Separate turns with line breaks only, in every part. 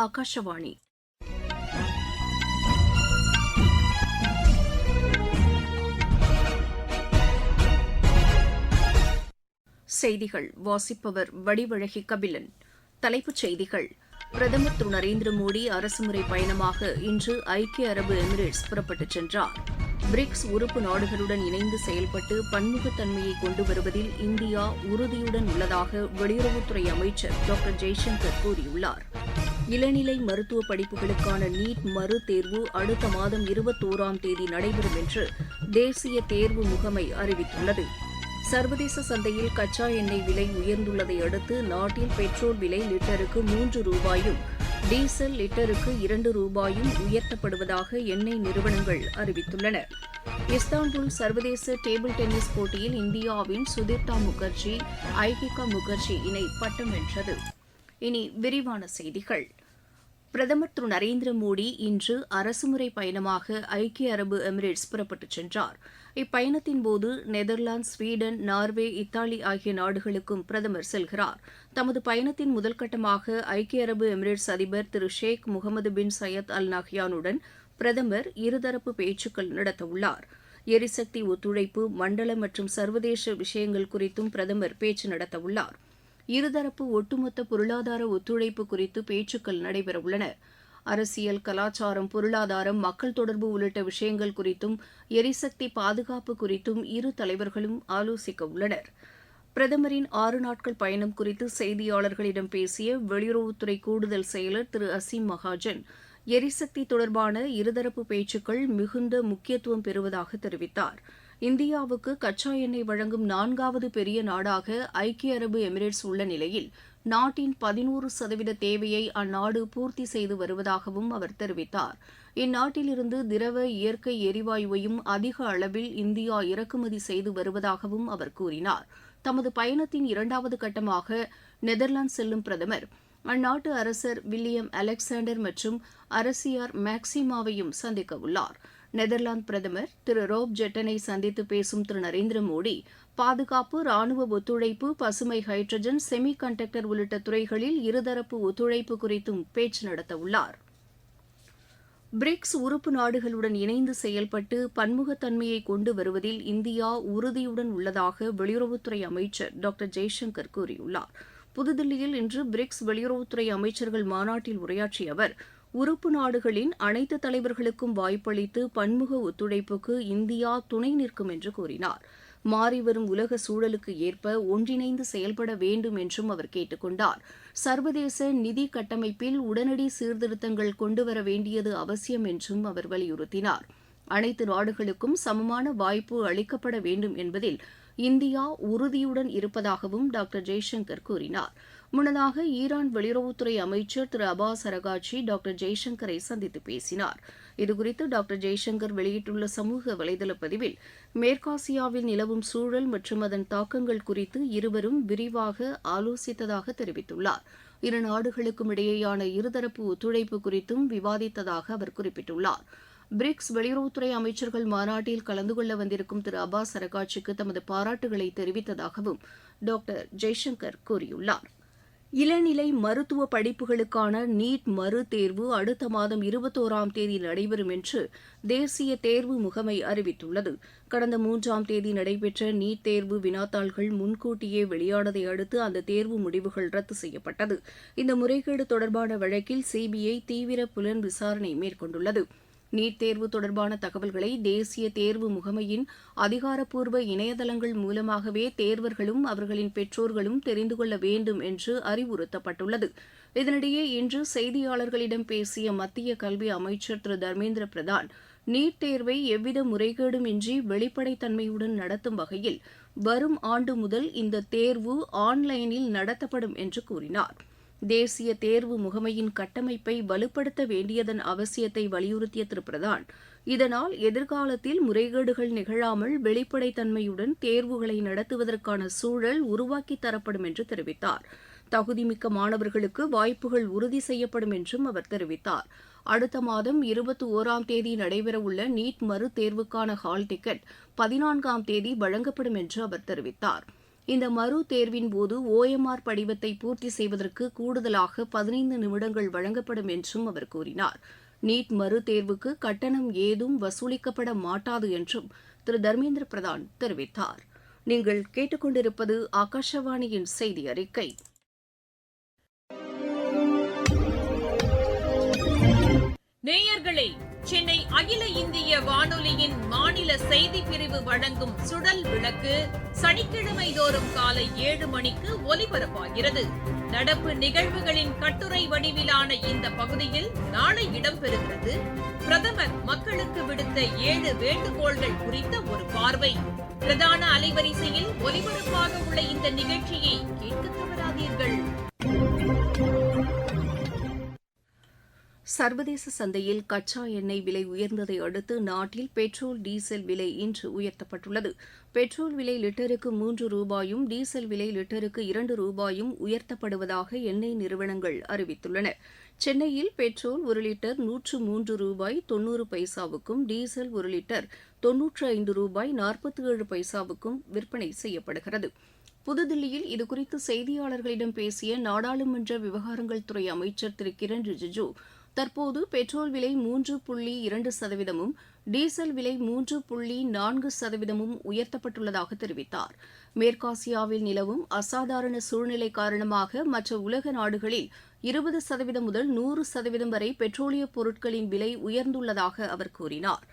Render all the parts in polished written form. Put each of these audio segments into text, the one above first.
ஆகாஷவாணி. செய்திகள் வாசிப்பவர் வடிவழகி கபிலன். தலைப்புச் செய்திகள்: பிரதமர் திரு நரேந்திர மோடி அரசுமுறை பயணமாக இன்று ஐக்கிய அரபு எமிரேட்ஸ் புறப்பட்டுச் சென்றார். பிரிக்ஸ் உறுப்பு நாடுகளுடன் இணைந்து செயல்பட்டு பன்முகத்தன்மையை கொண்டு வருவதில் இந்தியா உறுதியுடன் உள்ளதாக வெளியுறவுத்துறை அமைச்சர் டாக்டர் ஜெய்சங்கர் கூறியுள்ளார். இளநிலை மருத்துவ படிப்புகளுக்கான நீட் மறு தேர்வு அடுத்த மாதம் 21ஆம் தேதி நடைபெறும் என்று தேசிய தேர்வு முகமை அறிவித்துள்ளது. சர்வதேச சந்தையில் கச்சா எண்ணெய் விலை உயர்ந்துள்ளதை அடுத்து நாட்டில் பெட்ரோல் விலை லிட்டருக்கு 3 ரூபாயும் டீசல் லிட்டருக்கு 2 ரூபாயும் உயர்த்தப்படுவதாக எண்ணெய் நிறுவனங்கள் அறிவித்துள்ளன. இஸ்தான்புல் சர்வதேச டேபிள் டென்னிஸ் போட்டியில் இந்தியாவின் சுதிர்தா முகர்ஜி ஐகிகா முகர்ஜி இணை பட்டம் வென்றது. இனி விரிவான செய்திகள். பிரதமர் திரு நரேந்திர மோடி இன்று அரசுமுறை பயணமாக ஐக்கிய அரபு எமிரேட்ஸ் புறப்பட்டுச் சென்றார். இப்பயணத்தின்போது நெதர்லாந்து, ஸ்வீடன், நார்வே, இத்தாலி ஆகிய நாடுகளுக்கும் பிரதமர் செல்கிறார். தமது பயணத்தின் முதல்கட்டமாக ஐக்கிய அரபு எமிரேட்ஸ் அதிபர் திரு ஷேக் முகமது பின் சையத் அல் நஹ்யானுடன் பிரதமர் இருதரப்பு பேச்சுக்கள் நடத்தவுள்ளார். எரிசக்தி ஒத்துழைப்பு, மண்டல மற்றும் சர்வதேச விஷயங்கள் குறித்தும் பிரதமர் பேச்சு நடத்தவுள்ளார். இருதரப்பு ஒட்டுமொத்த பொருளாதார ஒத்துழைப்பு குறித்து பேச்சுக்கள் நடைபெறவுள்ளன. அரசியல், கலாச்சாரம், பொருளாதாரம், மக்கள் தொடர்பு உள்ளிட்ட விஷயங்கள் குறித்தும் எரிசக்தி பாதுகாப்பு குறித்தும் இரு தலைவர்களும் ஆலோசிக்க உள்ளனர். பிரதமரின் 6 நாட்கள் பயணம் குறித்து செய்தியாளர்களிடம் பேசிய வெளியுறவுத்துறை கூடுதல் செயலர் திரு அசீம் மகாஜன், எரிசக்தி தொடர்பான இருதரப்பு பேச்சுக்கள் மிகுந்த முக்கியத்துவம் பெறுவதாக தெரிவித்தார். இந்தியாவுக்கு கச்சா எண்ணெய் வழங்கும் 4வது பெரிய நாடாக ஐக்கிய அரபு எமிரேட்ஸ் உள்ள நிலையில் நாட்டின் 11% தேவையை அந்நாடு பூர்த்தி செய்து வருவதாகவும் அவர் தெரிவித்தார். இந்நாட்டிலிருந்து திரவ இயற்கை எரிவாயுவையும் அதிக அளவில் இந்தியா இறக்குமதி செய்து வருவதாகவும் அவர் கூறினார். தமது பயணத்தின் 2வது கட்டமாக நெதர்லாந்து செல்லும் பிரதமர் அந்நாட்டு அரசர் வில்லியம் அலெக்சாண்டர் மற்றும் அரசியார் மேக்சிமாவையும் சந்திக்க உள்ளார். நெதர்லாந்து பிரதமர் திரு ரோப் ஜெட்டனை சந்தித்து பேசும் திரு நரேந்திர மோடி பாதுகாப்பு, ராணுவ ஒத்துழைப்பு, பசுமை ஹைட்ரஜன், செமி கண்டக்டர் உள்ளிட்ட துறைகளில் இருதரப்பு ஒத்துழைப்பு குறித்தும் பேச்சு நடத்தவுள்ளார். பிரிக்ஸ் உறுப்பு நாடுகளுடன் இணைந்து செயல்பட்டு பன்முகத்தன்மையை கொண்டு வருவதில் இந்தியா உறுதியுடன் உள்ளதாக வெளியுறவுத்துறை அமைச்சர் டாக்டர் ஜெய்சங்கர் கூறியுள்ளார். புதுதில்லியில் இன்று பிரிக்ஸ் வெளியுறவுத்துறை அமைச்சர்கள் மாநாட்டில் உரையாற்றிய அவர், உறுப்பு நாடுகளின் அனைத்து தலைவர்களுக்கும் வாய்ப்பளித்து பன்முக ஒத்துழைப்புக்கு இந்தியா துணை நிற்கும் என்று கூறினார். மாறிவரும் உலக சூழலுக்கு ஏற்ப ஒன்றிணைந்து செயல்பட வேண்டும் என்றும் அவர் கேட்டுக் கொண்டார். சர்வதேச நிதி கட்டமைப்பில் உடனடி சீர்திருத்தங்கள் கொண்டுவர வேண்டியது அவசியம் என்றும் அவர் வலியுறுத்தினார். அனைத்து நாடுகளுக்கும் சமமான வாய்ப்பு அளிக்கப்பட வேண்டும் என்பதில் இந்தியா உறுதியுடன் இருப்பதாகவும் டாக்டர் ஜெய்சங்கர் கூறினார். முன்னதாக ஈரான் வெளியுறவுத்துறை அமைச்சர் திரு அப்பாஸ் அரகாட்சி டாக்டர் ஜெய்சங்கரை சந்தித்து பேசினார். இதுகுறித்து டாக்டர் ஜெய்சங்கர் வெளியிட்டுள்ள சமூக வலைதள பதிவில், மேற்காசியாவில் நிலவும் சூழல் மற்றும் அதன் தாக்கங்கள் குறித்து இருவரும் விரிவாக ஆலோசித்ததாக தெரிவித்துள்ளார். இரு நாடுகளுக்கும் இடையேயான இருதரப்பு ஒத்துழைப்பு குறித்தும் விவாதித்ததாக அவர் குறிப்பிட்டுள்ளார். பிரிக்ஸ் வெளியுறவுத்துறை அமைச்சர்கள் மாநாட்டில் கலந்து கொள்ள வந்திருக்கும் திரு அப்பாஸ் அரகாட்சிக்கு தமது பாராட்டுகளை தெரிவித்ததாகவும் டாக்டர் ஜெய்சங்கர் கூறியுள்ளார். இளநிலை மருத்துவ படிப்புகளுக்கான நீட் மறு தேர்வு அடுத்த மாதம் 21ஆம் தேதி நடைபெறும் என்று தேசிய தேர்வு முகமை அறிவித்துள்ளது. கடந்த 3ஆம் தேதி நடைபெற்ற நீட் தேர்வு வினாத்தாள்கள் முன்கூட்டியே வெளியானதை அடுத்து அந்த தேர்வு முடிவுகள் ரத்து செய்யப்பட்டது. இந்த முறைகேடு தொடர்பான வழக்கில் சிபிஐ தீவிர புலன் விசாரணை மேற்கொண்டுள்ளது. நீட் தேர்வு தொடர்பான தகவல்களை தேசிய தேர்வு முகமையின் அதிகாரப்பூர்வ இணையதளங்கள் மூலமாகவே தேர்வர்களும் அவர்களின் பெற்றோர்களும் தெரிந்து கொள்ள வேண்டும் என்று அறிவுறுத்தப்பட்டுள்ளது. இதனிடையே இன்று செய்தியாளர்களிடம் பேசிய மத்திய கல்வி அமைச்சர் திரு தர்மேந்திர பிரதான், நீட் தேர்வை எவ்வித முறைகேடும் இன்றி வெளிப்படைத்தன்மையுடன் நடத்தும் வகையில் வரும் ஆண்டு முதல் இந்த தேர்வு ஆன்லைனில் நடத்தப்படும் என்று கூறினார். தேசிய தேர்வு முகமையின் கட்டமைப்பை வலுப்படுத்த வேண்டியதன் அவசியத்தை வலியுறுத்திய திரு பிரதான், இதனால் எதிர்காலத்தில் முறைகேடுகள் நிகழாமல் வெளிப்படைத்தன்மையுடன் தேர்வுகளை நடத்துவதற்கான சூழல் உருவாக்கித் தரப்படும் என்று தெரிவித்தார். தகுதிமிக்க மாணவர்களுக்கு வாய்ப்புகள் உறுதி செய்யப்படும் என்றும் அவர் தெரிவித்தார். அடுத்த மாதம் 21ஆம் தேதி நடைபெறவுள்ள நீட் மறு தேர்வுக்கான ஹால் டிக்கெட் 14ஆம் தேதி வழங்கப்படும் என்று அவர் தெரிவித்தார். இந்த மறு தேர்வின் போது OMR படிவத்தை பூர்த்தி செய்வதற்கு கூடுதலாக 15 நிமிடங்கள் வழங்கப்படும் என்றும் அவர் கூறினார். நீட் மறு தேர்வுக்கு கட்டணம் ஏதும் வசூலிக்கப்பட மாட்டாது என்றும் திரு தர்மேந்திர பிரதான் தெரிவித்தார். நீங்கள் கேட்டுக்கொண்டிருப்பது ஆகாஷவாணியின் செய்தி அறிக்கை.
நேயர்களே, சென்னை அகில இந்திய வானொலியின் மாநில செய்திப் பிரிவு வழங்கும் சுடல் விளக்கு சனிக்கிழமை தோறும் காலை 7 மணிக்கு ஒலிபரப்பாகிறது. நடப்பு நிகழ்வுகளின் கட்டுரை வடிவிலான இந்த பகுதியில் நாளை இடம்பெறுகிறது. பிரதமர் மக்களுக்கு விடுத்த 7 வேண்டுகோள்கள் குறித்த ஒரு பார்வை. பிரதான அலைவரிசையில் ஒலிபரப்பாக உள்ள இந்த நிகழ்ச்சியை கேட்க தவறாதீர்கள்.
சர்வதேச சந்தையில் கச்சா எண்ணெய் விலை உயர்ந்ததை அடுத்து நாட்டில் பெட்ரோல் டீசல் விலை இன்று உயர்த்தப்பட்டுள்ளது. பெட்ரோல் விலை லிட்டருக்கு 3 ரூபாயும் டீசல் விலை லிட்டருக்கு 2 ரூபாயும் உயர்த்தப்படுவதாக எண்ணெய் நிறுவனங்கள் அறிவித்துள்ளன. சென்னையில் பெட்ரோல் 1 லிட்டர் 103 ரூபாய் 90 பைசாவுக்கும் டீசல் 1 லிட்டர் 95 ரூபாய் 47 பைசாவுக்கும் விற்பனை செய்யப்படுகிறது. புதுதில்லியில் இதுகுறித்து செய்தியாளர்களிடம் பேசிய நாடாளுமன்ற விவகாரங்கள் துறை அமைச்சர் திரு கிரண் ரிஜிஜூ, தற்போது பெட்ரோல் விலை 3.2%ம் டீசல் விலை 3.4%ம் உயர்த்தப்பட்டுள்ளதாக தெரிவித்தார். மேற்காசியாவில் நிலவும் அசாதாரண சூழ்நிலை காரணமாக மற்ற உலக நாடுகளில் 20% முதல் 100% வரை பெட்ரோலியப் பொருட்களின் விலை உயர்ந்துள்ளதாக அவர் கூறினார்.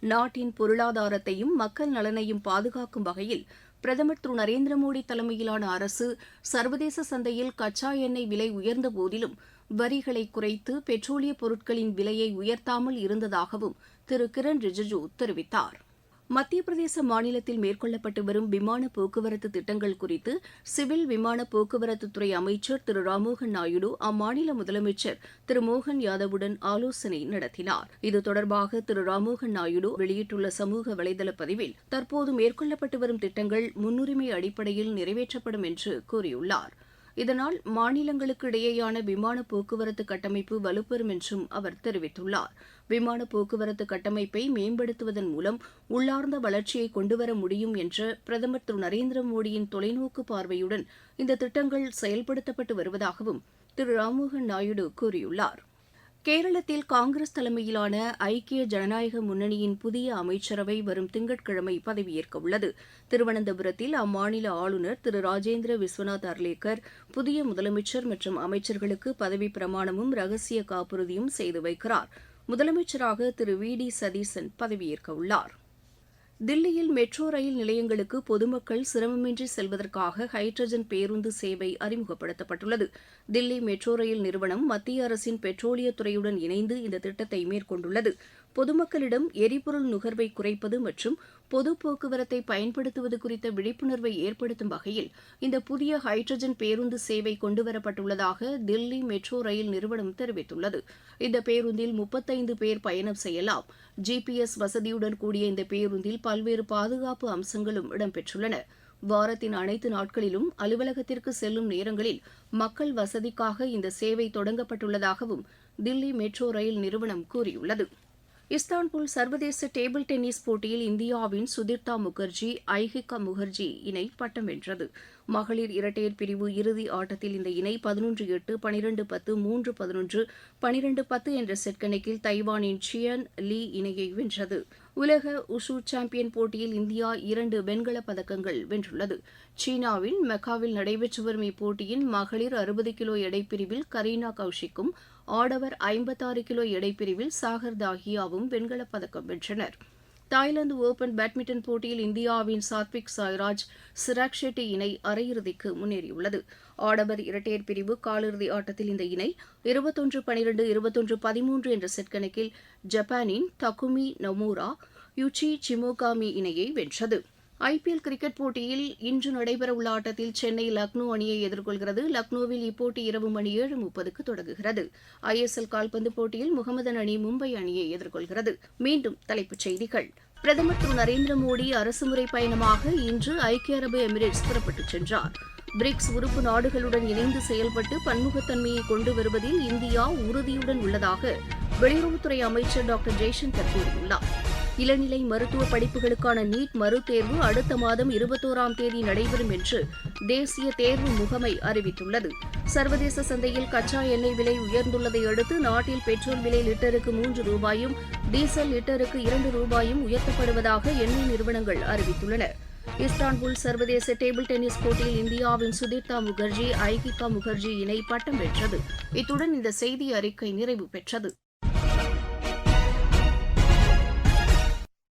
நாட்டின் பொருளாதாரத்தையும் மக்கள் நலனையும் பாதுகாக்கும் வகையில் பிரதமர் திரு நரேந்திர மோடி தலைமையிலான அரசு சர்வதேச சந்தையில் கச்சா எண்ணெய் விலை உயர்ந்த போதிலும் வரிகளை குறைத்து பெட்ரோலிய பொருட்களின் விலையை உயர்த்தாமல் இருந்ததாகவும் திரு கிரண் ரிஜிஜூ தெரிவித்தார். மத்திய பிரதேச மாநிலத்தில் மேற்கொள்ளப்பட்டு வரும் விமான போக்குவரத்து திட்டங்கள் குறித்து சிவில் விமான போக்குவரத்துத்துறை அமைச்சர் திரு ராம்மோகன் நாயுடு அம்மாநில முதலமைச்சர் திரு மோகன் யாதவுடன் ஆலோசனை நடத்தினார். இது தொடர்பாக திரு ராம்மோகன் நாயுடு வெளியிட்டுள்ள சமூக வலைதள பதிவில், தற்போது மேற்கொள்ளப்பட்டு வரும் திட்டங்கள் முன்னுரிமை அடிப்படையில் நிறைவேற்றப்படும் என்று கூறியுள்ளார். இதனால் மாநிலங்களுக்கு இடையேயான விமான போக்குவரத்து கட்டமைப்பு வலுப்பெறும் என்றும் அவர் தெரிவித்துள்ளார். விமான போக்குவரத்து கட்டமைப்பை மேம்படுத்துவதன் மூலம் உள்ளார்ந்த வளர்ச்சியை கொண்டுவர முடியும் என்ற பிரதமர் திரு நரேந்திர மோடியின் தொலைநோக்கு பார்வையுடன் இந்த திட்டங்கள் செயல்படுத்தப்பட்டு வருவதாகவும் திரு ராம்மோகன் நாயுடு கூறியுள்ளார். கேரளத்தில் காங்கிரஸ் தலைமையிலான ஐக்கிய ஜனநாயக முன்னணியின் புதிய அமைச்சரவை வரும் திங்கட்கிழமை பதவியேற்க உள்ளது. திருவனந்தபுரத்தில் அம்மாநில ஆளுநர் திரு ராஜேந்திர விஸ்வநாத் அர்லேக்கர் புதிய முதலமைச்சர் மற்றும் அமைச்சர்களுக்கு பதவிப் பிரமாணமும் ரகசிய காப்புறுதியும் செய்து வைக்கிறார். முதலமைச்சராக திரு வி.டி. சதீசன் பதவியேற்க உள்ளார். தில்லியில் மெட்ரோ ரயில் நிலையங்களுக்கு பொதுமக்கள் சிரமமின்றி செல்வதற்காக ஹைட்ரஜன் பேருந்து சேவை அறிமுகப்படுத்தப்பட்டுள்ளது. தில்லி மெட்ரோ ரயில் நிறுவனம் மத்திய அரசின் பெட்ரோலியத்துறையுடன் இணைந்து இந்த திட்டத்தை மேற்கொண்டுள்ளது. பொதுமக்களிடம் எரிபொருள் நுகர்வை குறைப்பது மற்றும் பொது போக்குவரத்தை பயன்படுத்துவது குறித்த விழிப்புணர்வை ஏற்படுத்தும் வகையில் இந்த புதிய ஹைட்ரஜன் பேருந்து சேவை கொண்டுவரப்பட்டுள்ளதாக தில்லி மெட்ரோ ரயில் நிறுவனம் தெரிவித்துள்ளது. இந்த பேருந்தில் 35 பேர் பயணம் செய்யலாம். GPS வசதியுடன் கூடிய இந்த பேருந்தில் பல்வேறு பாதுகாப்பு அம்சங்களும் இடம்பெற்றுள்ளன. வாரத்தின் அனைத்து நாட்களிலும் அலுவலகத்திற்கு செல்லும் நேரங்களில் மக்கள் வசதிக்காக இந்த சேவை தொடங்கப்பட்டுள்ளதாகவும் தில்லி மெட்ரோ ரயில் நிறுவனம் கூறியுள்ளது. இஸ்தான்புல் சர்வதேச டேபிள் டென்னிஸ் போட்டியில் இந்தியாவின் சுதிர்தா முகர்ஜி ஐஹிகா முகர்ஜி இணை பட்டம் வென்றது. மகளிர் இரட்டையர் பிரிவு இறுதி ஆட்டத்தில் இந்த இணை 11-8, 12-10, 3-11, 12-10 என்ற செட் கணக்கில் தைவானின் சியன் லீ இணையை வென்றது. உலக உஷு சாம்பியன் போட்டியில் இந்தியா 2 வெண்கலப் பதக்கங்கள் வென்றுள்ளது. சீனாவின் மெக்காவில் நடைபெற்று வரும் இப்போட்டியின் மகளிர் 60 கிலோ எடைப்பிரிவில் கரீனா கௌஷிக்கும் ஆடவர் 56 கிலோ எடைப்பிரிவில் சாகர் தாஹியாவும் வெண்கலப் பதக்கம் வென்றனர். தாய்லாந்து ஓபன் பேட்மிண்டன் போட்டியில் இந்தியாவின் சாத்விக் சாய்ராஜ் சிராக் ஷெட்டி இணை அரையிறுதிக்கு முன்னேறியுள்ளது. ஆடவர் இரட்டையர் பிரிவு காலிறுதி ஆட்டத்தில் இந்த இணை 21-12, 21-13 என்ற செட் கணக்கில் ஜப்பானின் தகுமி நொமூரா யுச்சி சிமோகாமி இணையை வென்றது. IPL கிரிக்கெட் போட்டியில் இன்று நடைபெறவுள்ள ஆட்டத்தில் சென்னை லக்னோ அணியை எதிர்கொள்கிறது. லக்னோவில் இப்போட்டி இரவு மணி 7:30க்கு தொடங்குகிறது. ISL கால்பந்து போட்டியில் முகமதன் அணி மும்பை அணியை எதிர்கொள்கிறது. மீண்டும் தலைப்புச் செய்திகள். பிரதமர் திரு நரேந்திர மோடி அரசுமுறை பயணமாக இன்று ஐக்கிய அரபு எமிரேட்ஸ் புறப்பட்டுச் சென்றார். பிரிக்ஸ் உறுப்பு நாடுகளுடன் இணைந்து செயல்பட்டு பன்முகத்தன்மையை கொண்டு வருவதில் இந்தியா உறுதியுடன் உள்ளதாக வெளியுறவுத்துறை அமைச்சர் டாக்டர் ஜெய்சங்கர் கூறியுள்ளார். இளநிலை மருத்துவ படிப்புகளுக்கான நீட் மறுதேர்வு அடுத்த மாதம் 21ஆம் தேதி நடைபெறும் என்று தேசிய தேர்வு முகமை அறிவித்துள்ளது. சர்வதேச சந்தையில் கச்சா எண்ணெய் விலை உயர்ந்துள்ளதை அடுத்து நாட்டில் பெட்ரோல் விலை லிட்டருக்கு 3 ரூபாயும் டீசல் லிட்டருக்கு 2 ரூபாயும் உயர்த்தப்படுவதாக எண்ணெய் நிறுவனங்கள் அறிவித்துள்ளன. இஸ்தான்புல் சர்வதேச டேபிள் டென்னிஸ் போட்டியில் இந்தியாவின் சுதீர்த்தா முகர்ஜி ஐகிகா முகர்ஜி இணை பட்டம் வென்றது. இத்துடன் இந்த செய்தி அறிக்கை நிறைவு பெற்றது.